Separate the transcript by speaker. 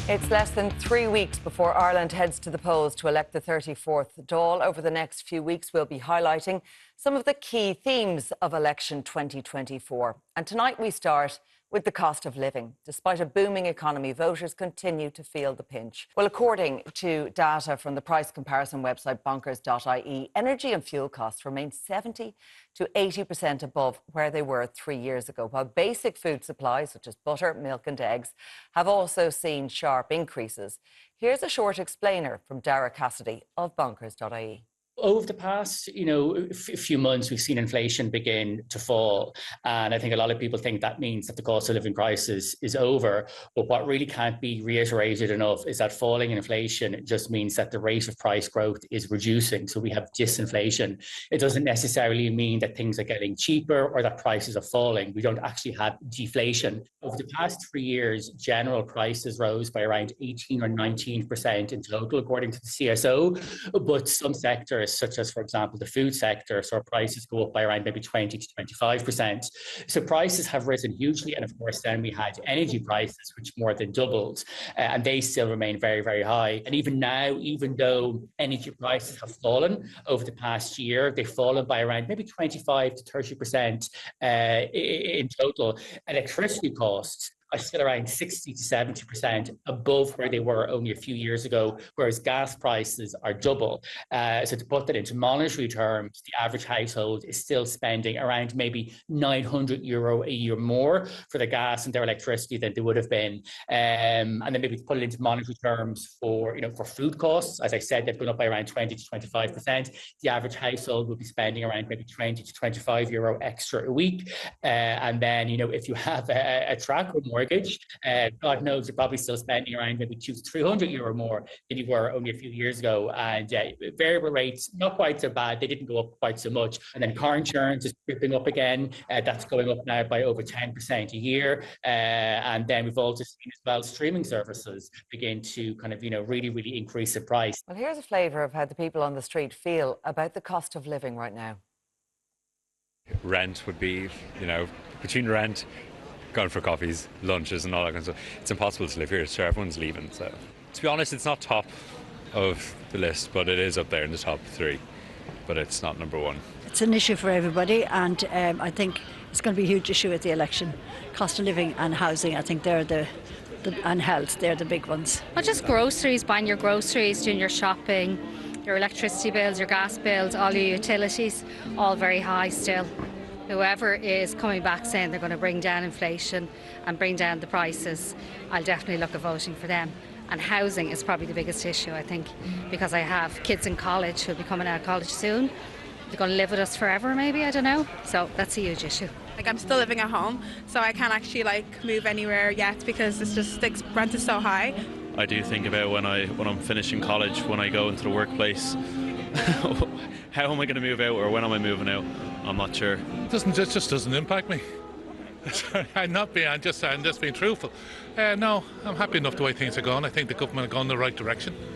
Speaker 1: It's less than 3 weeks before Ireland heads to the polls to elect the 34th Dáil. Over the next few weeks, we'll be highlighting some of the key themes of election 2024. And tonight we start with the cost of living. Despite a booming economy, voters continue to feel the pinch. Well, according to data from the price comparison website bonkers.ie, energy and fuel costs remain 70 to 80% above where they were 3 years ago, while basic food supplies such as butter, milk and eggs have also seen sharp increases. Here's a short explainer from Daragh Cassidy of bonkers.ie.
Speaker 2: Over the past, few months, we've seen inflation begin to fall. And I think a lot of people think that means that the cost of living crisis is over. But what really can't be reiterated enough is that falling inflation just means that the rate of price growth is reducing. So we have disinflation. It doesn't necessarily mean that things are getting cheaper or that prices are falling. We don't actually have deflation. Over the past 3 years, general prices rose by around 18 or 19% in total, according to the CSO. But some sectors, such as, for example, the food sector, saw prices go up by around maybe 20 to 25%. So prices have risen hugely. And of course, then we had energy prices, which more than doubled, and they still remain very, very high. And even now, even though energy prices have fallen over the past year, they've fallen by around maybe 25 to 30% in total. Electricity costs are still around 60 to 70% above where they were only a few years ago, whereas gas prices are double. So to put that into monetary terms, the average household is still spending around maybe €900 a year more for their gas and their electricity than they would have been. And then maybe to put it into monetary terms for food costs, as I said, they've gone up by around 20 to 25%. The average household will be spending around maybe 20 to €25 extra a week. And then, if you have a tracker mortgage, God knows you're probably still spending around maybe €200 to €300 more than you were only a few years ago. And variable rates, not quite so bad. They didn't go up quite so much. And then car insurance is creeping up again. That's going up now by over 10% a year. And then we've also seen as well streaming services begin to kind of, really, really increase the price.
Speaker 1: Well, here's a flavour of how the people on the street feel about the cost of living right now.
Speaker 3: Rent would be, between rent, going for coffees, lunches and all that kind of stuff. It's impossible to live here, so everyone's leaving. So, to be honest, it's not top of the list, but it is up there in the top 3. But it's not number 1.
Speaker 4: It's an issue for everybody, and I think it's going to be a huge issue at the election. Cost of living and housing, I think they're and health, they're the big ones.
Speaker 5: Well, just groceries, buying your groceries, doing your shopping, your electricity bills, your gas bills, all your utilities, all very high still. Whoever is coming back saying they're going to bring down inflation and bring down the prices, I'll definitely look at voting for them. And housing is probably the biggest issue, I think, because I have kids in college who'll be coming out of college soon. They're going to live with us forever, maybe, I don't know. So that's a huge issue.
Speaker 6: I'm still living at home, so I can't actually move anywhere yet because it's just rent is so high.
Speaker 7: I do think about when I'm finishing college, when I go into the workplace, how am I going to move out, or when am I moving out? I'm not sure.
Speaker 8: It just doesn't impact me. I'm just being truthful. No, I'm happy enough the way things are going. I think the government are going in the right direction.